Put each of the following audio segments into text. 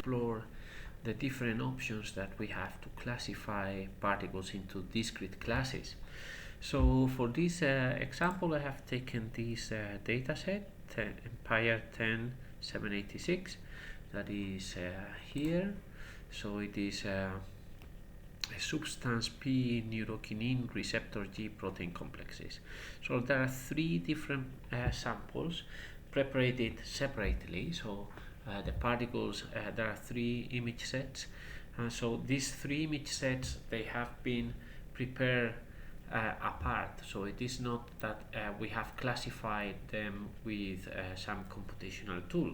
explore the different options that we have to classify particles into discrete classes. So for this example, I have taken this data set, Empire 10786, that is here. So it is a substance P neurokinin receptor G protein complexes. So there are three different samples prepared separately. So the particles, there are three image sets. So these three image sets, they have been prepared apart. So it is not that we have classified them with some computational tool.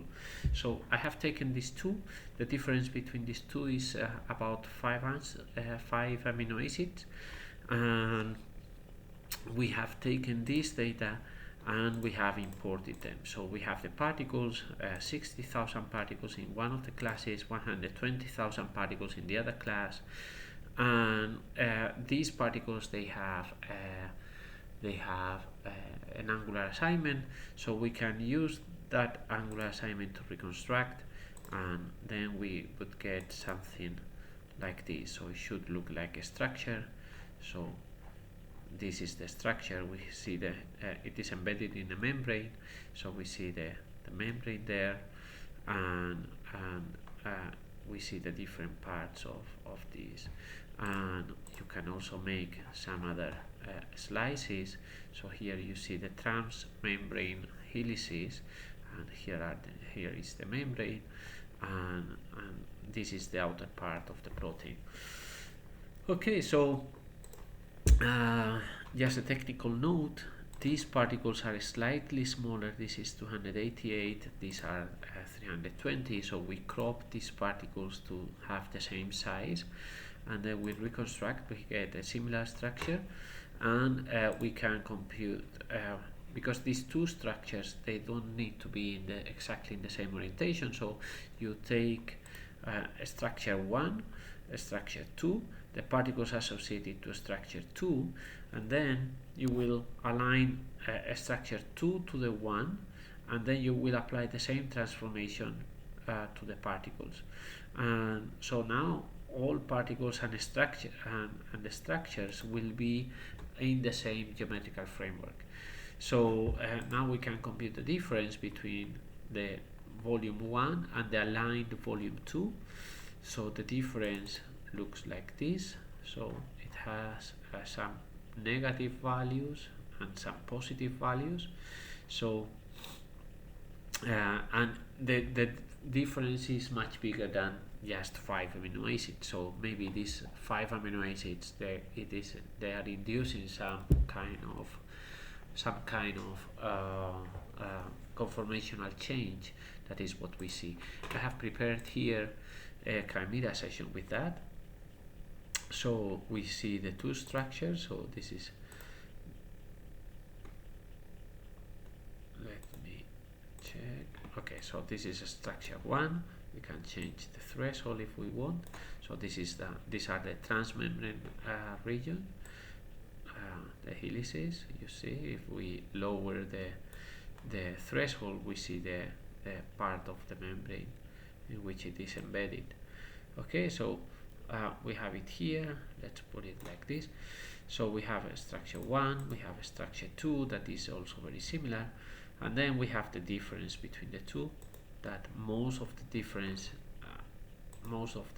So I have taken these two. The difference between these two is about 5 amino acids, and we have taken this data and we have imported them. So we have the particles, 60,000 particles in one of the classes, 120,000 particles in the other class, and these particles, they have an angular assignment, so we can use that angular assignment to reconstruct, and then we would get something like this. So it should look like a structure. So this is the structure. We see the it is embedded in a membrane, so we see the membrane there, and we see the different parts of this, and you can also make some other slices. So here you see the transmembrane helices, and here is the membrane, and this is the outer part of the protein. Okay, so just a technical note, these particles are slightly smaller. This is 288, these are 320, so we crop these particles to have the same size, and then we reconstruct, we get a similar structure, and we can compute, because these two structures, they don't need to be exactly in the same orientation. So you take a structure 1, a structure 2, the particles associated to structure 2, and then you will align a structure 2 to the 1, and then you will apply the same transformation to the particles. And so now all particles and the structures will be in the same geometrical framework. So now we can compute the difference between the volume 1 and the aligned volume 2. So the difference looks like this. So it has some negative values and some positive values. So and the difference is much bigger than just 5 amino acids. So maybe these 5 amino acids, they are inducing some kind of conformational change. That is what we see. I have prepared here a chimera session with that. So we see the two structures. So this is, let me check. Okay, so this is a structure 1. We can change the threshold if we want. So these are the transmembrane region, the helices. You see, if we lower the threshold, we see the part of the membrane in which it is embedded. Okay, so we have it here. Let's put it like this. So we have a structure 1, we have a structure 2 that is also very similar, and then we have the difference between the two, that most of the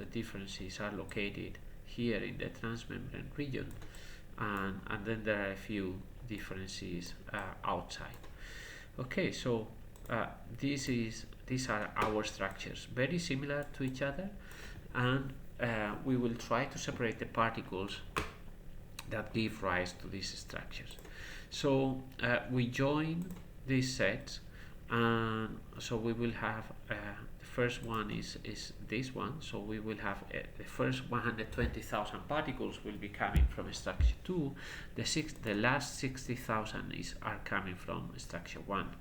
differences are located here in the transmembrane region, and then there are a few differences outside. Okay, so these are our structures, very similar to each other, and we will try to separate the particles that give rise to these structures. So we join these sets, and so we will have the first one is this one. So we will have the first 120,000 particles will be coming from structure 2. The last 60,000 are coming from structure 1.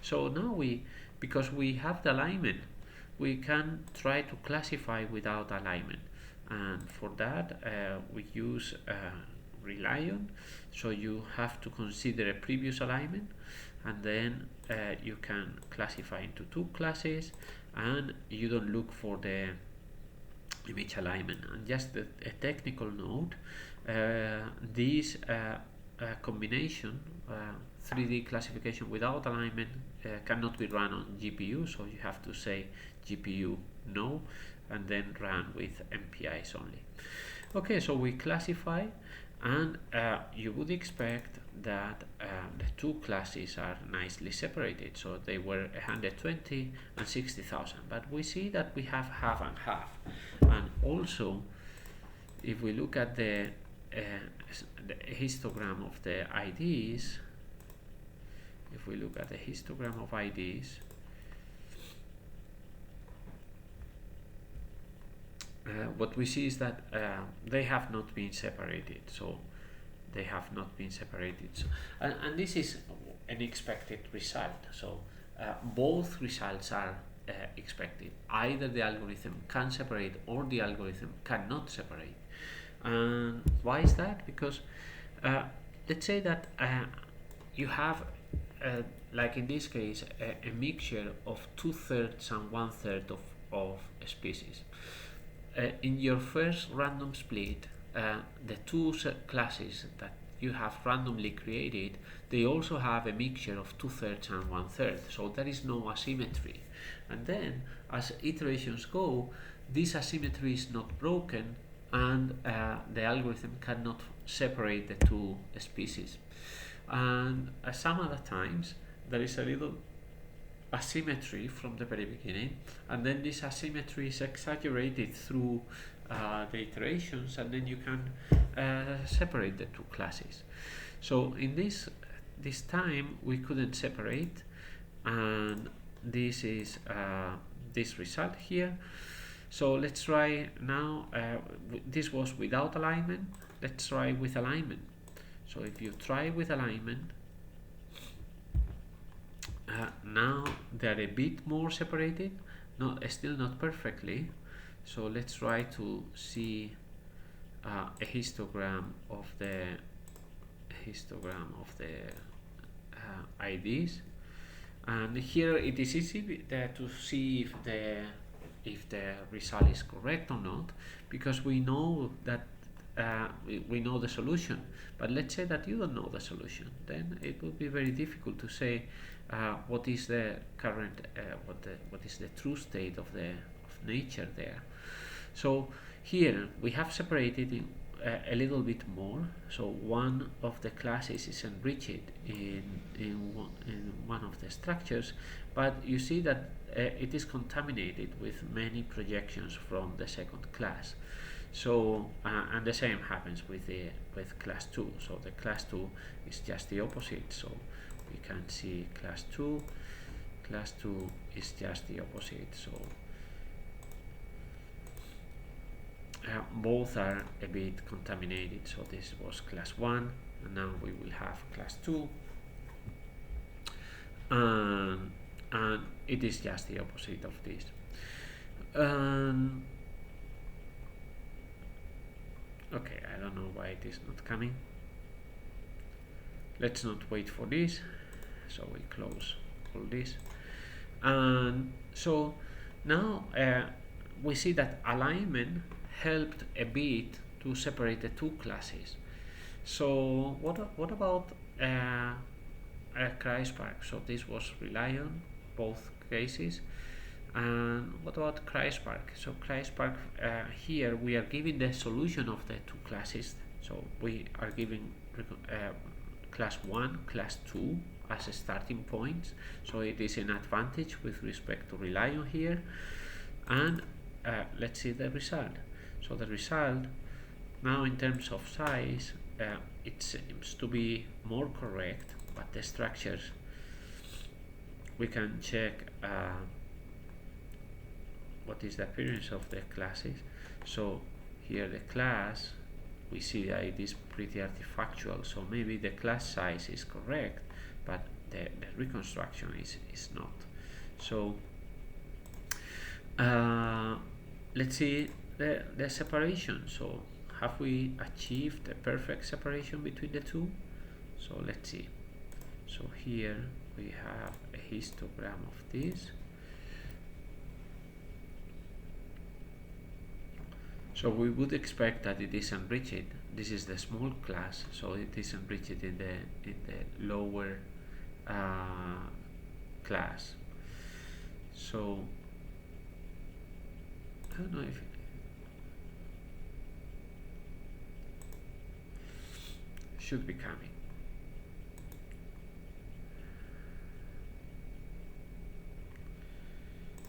So now because we have the alignment, we can try to classify without alignment, and for that we use RELION. So you have to consider a previous alignment, and then you can classify into two classes, and you don't look for the image alignment. And just a technical note, this combination 3D classification without alignment cannot be run on GPU, so you have to say GPU no and then run with MPIs only. Okay, so we classify, and you would expect that the two classes are nicely separated, so they were 120 and 60,000, but we see that we have half and half. And also, if we look at the histogram of the IDs, what we see is that they have not been separated. So and this is an expected result. So both results are expected. Either the algorithm can separate or the algorithm cannot separate. And why is that? Because let's say that you have like in this case a mixture of 2/3 and 1/3 of species. In your first random split, the two classes that you have randomly created, they also have a mixture of 2/3 and 1/3, so there is no asymmetry. And then as iterations go, this asymmetry is not broken, and the algorithm cannot separate the two species. And some other times there is a little asymmetry from the very beginning, and then this asymmetry is exaggerated through the iterations, and then you can separate the two classes. So in this time we couldn't separate, and this is this result here. So let's try now. This was without alignment. Let's try with alignment. So if you try with alignment, now they're a bit more separated, still not perfectly. So let's try to see a histogram of the IDs, and here it is easy to see if the result is correct or not, because we know that we know the solution. But let's say that you don't know the solution, then it would be very difficult to say what is the current what is the true state of nature there. So here we have separated a little bit more, so one of the classes is enriched in one of the structures, but you see that it is contaminated with many projections from the second class. So and the same happens with class 2. So the class 2 is just the opposite. So we can see class 2 is just the opposite. So both are a bit contaminated. So this was class 1, and now we will have class 2, and it is just the opposite of this. Okay, I don't know why it is not coming. Let's not wait for this. So we close all this, and so now we see that alignment helped a bit to separate the two classes. So what about CrySpark? So this was Reliant, both cases. And what about CrySpark? So CrySpark, here we are giving the solution of the two classes. So we are giving class 1, class 2 as a starting point. So it is an advantage with respect to Reliant here. And let's see the result. So the result now in terms of size, it seems to be more correct, but the structures, we can check what is the appearance of the classes. So here the class, we see that it is pretty artifactual, so maybe the class size is correct, but the reconstruction is not. So let's see the separation. So have we achieved a perfect separation between the two? So let's see. So here we have a histogram of this, So we would expect that it is enriched. This is the small class, so it is enriched in the lower class. So I don't know if should be coming.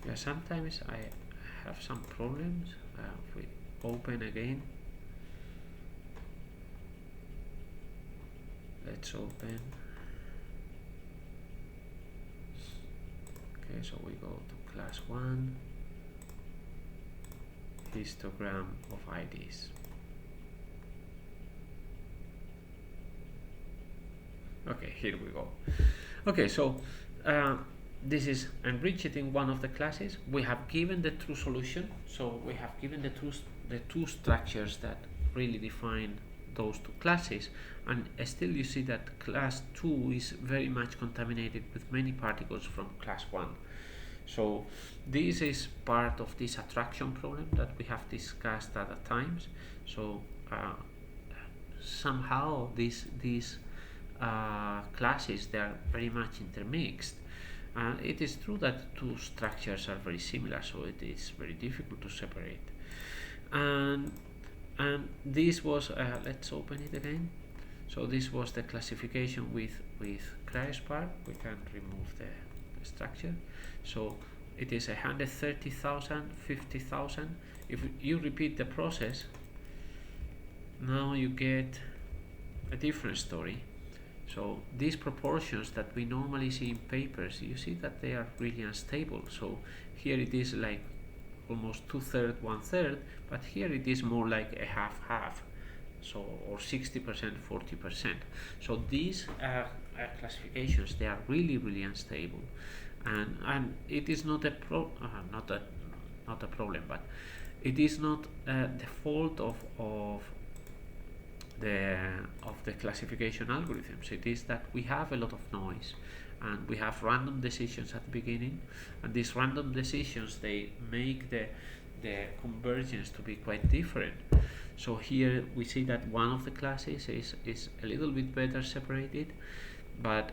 Yeah, sometimes I have some problems. If we open again, let's open. Okay, so we go to class 1, histogram of IDs. Okay, here we go. Okay, so this is enriched in one of the classes. We have given the true solution, so we have given the two structures that really define those two classes, and still you see that class 2 is very much contaminated with many particles from class 1. So this is part of this attraction problem that we have discussed other times. So somehow these classes, they are very much intermixed. It is true that two structures are very similar, so it is very difficult to separate. And this was, let's open it again. So this was the classification with CryoSpark. We can remove the structure. So it is 130,000, 50,000. If you repeat the process, now you get a different story. So these proportions that we normally see in papers, you see that they are really unstable. So here it is like almost 2/3, 1/3, but here it is more like a half-half, so or 60%, 40%. So these classifications, they are really unstable, and it is not a not a problem, but it is not the fault of the classification algorithms. It is that we have a lot of noise, and we have random decisions at the beginning, and these random decisions, they make the convergence to be quite different. So here we see that one of the classes is a little bit better separated, but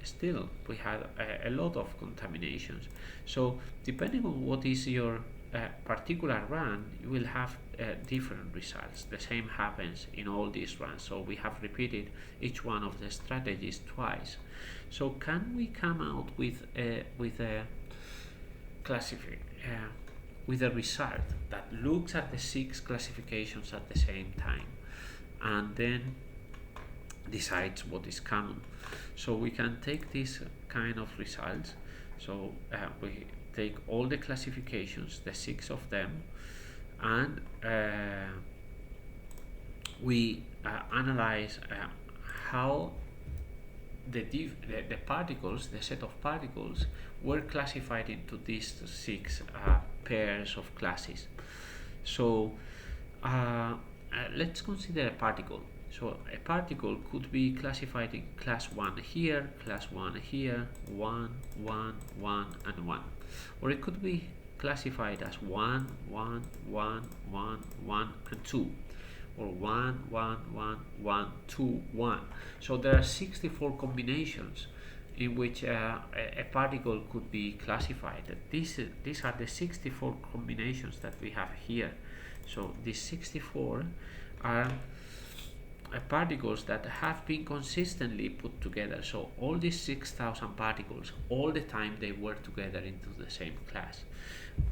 still we have a lot of contaminations. So depending on what is your particular run, you will have different results. The same happens in all these runs, so we have repeated each one of the strategies twice. So can we come out with a with a result that looks at the 6 classifications at the same time and then decides what is common? So we can take these kind of results. So we take all the classifications, the 6 of them, and we analyze how the particles, the set of particles, were classified into these 6 pairs of classes. So let's consider a particle. So a particle could be classified in class 1 here, class 1 here, 1, 1, 1, and 1. Or it could be classified as 1, 1, 1, 1, 1, and 2. Or 1, 1, 1, 1, 2, 1. So there are 64 combinations in which a particle could be classified. These are the 64 combinations that we have here. So these 64 are particles that have been consistently put together. So all these 6,000 particles, all the time they were together into the same class.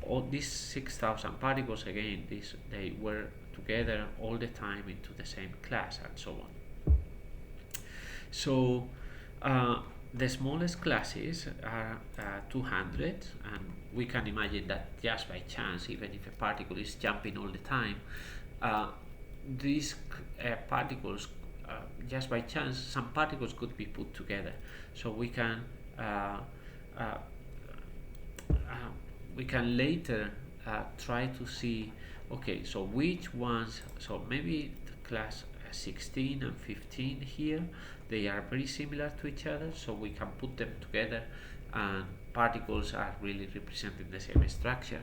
All these 6,000 particles, again, they were together all the time into the same class, and so on. So the smallest classes are 200, and we can imagine that just by chance, even if a particle is jumping all the time, these particles, just by chance, some particles could be put together. So we can later try to see, okay, so which ones, so maybe the class 16 and 15 here, they are very similar to each other, so we can put them together and particles are really representing the same structure.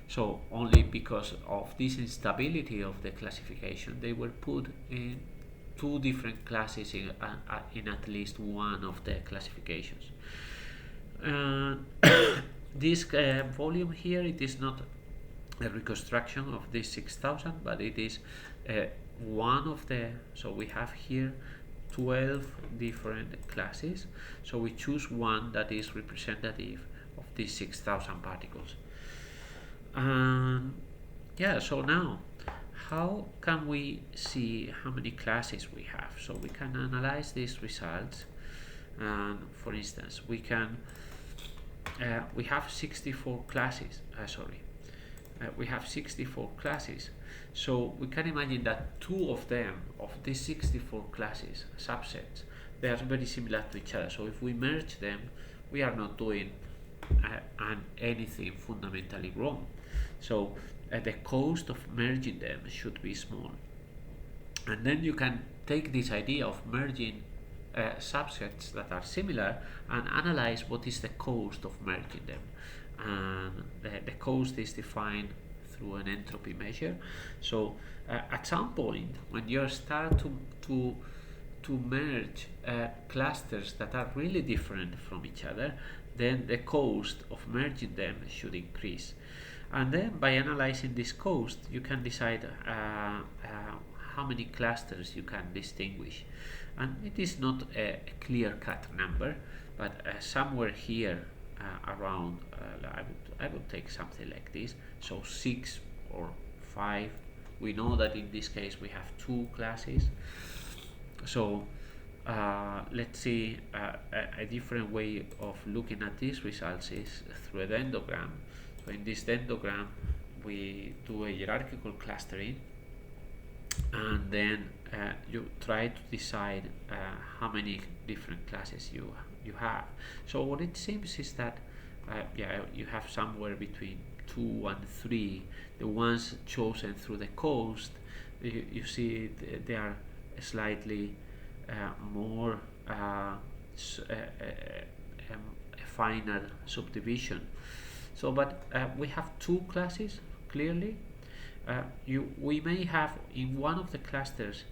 So only because of this instability of the classification, they were put in two different classes in at least one of the classifications. Uh, this volume here, it is not a reconstruction of this 6000, but it is one of the, so we have here 12 different classes, so we choose one that is representative of these 6000 particles. Yeah, so now how can we see how many classes we have? So we can analyze these results, and for instance we can we have 64 classes, we have 64 classes, so we can imagine that two of them, of these 64 classes, subsets, they are very similar to each other. So if we merge them, we are not doing anything fundamentally wrong. So the cost of merging them should be small. And then you can take this idea of merging subsets that are similar and analyze what is the cost of merging them. And the cost is defined through an entropy measure. So at some point, when you start to merge clusters that are really different from each other, then the cost of merging them should increase. And then by analyzing this cost, you can decide how many clusters you can distinguish. And it is not a clear-cut number, but somewhere here around, I would take something like this. So 6 or 5. We know that in this case we have 2 classes. So let's see, a different way of looking at these results is through a dendrogram. So in this dendrogram, we do a hierarchical clustering, and then you try to decide how many different classes you have. So what it seems is that you have somewhere between 2 and 3. The ones chosen through the cost, you see they are slightly more finer subdivision. So, but we have 2 classes clearly. We may have in one of the clusters.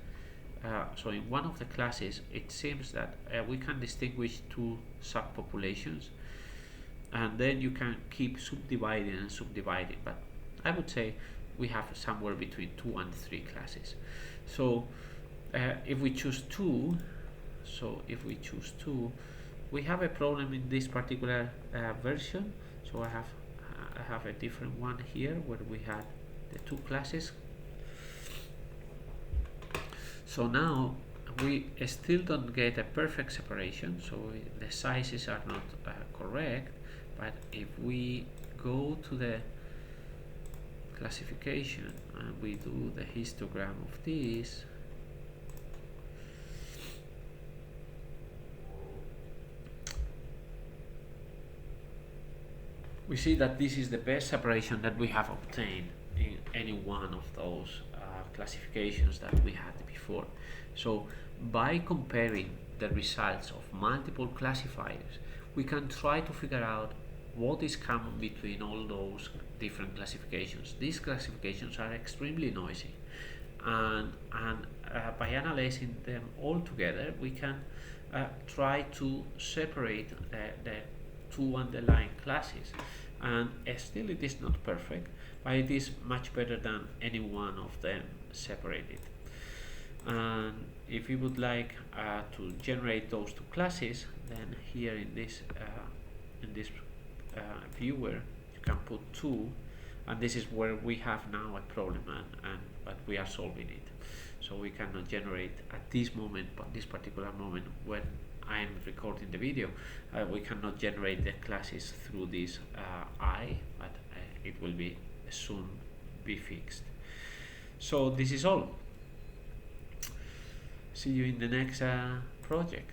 So in one of the classes, it seems that we can distinguish 2 subpopulations, and then you can keep subdividing and subdividing. But I would say we have somewhere between 2 and 3 classes. So if we choose 2, we have a problem in this particular version. So I have a different one here where we had the 2 classes. So now we still don't get a perfect separation, so the sizes are not correct. But if we go to the classification and we do the histogram of this, we see that this is the best separation that we have obtained in any one of those classifications that we had before. So by comparing the results of multiple classifiers, we can try to figure out what is common between all those different classifications. These classifications are extremely noisy, and by analyzing them all together, we can try to separate the 2 underlying classes. And still it is not perfect, but it is much better than any one of them separated. And if you would like to generate those 2 classes, then here in this viewer you can put 2, and this is where we have now a problem, but we are solving it. So we cannot generate at this moment, but this particular moment when I am recording the video, we cannot generate the classes through this I, but it will be soon be fixed. So this is all. See you in the next project.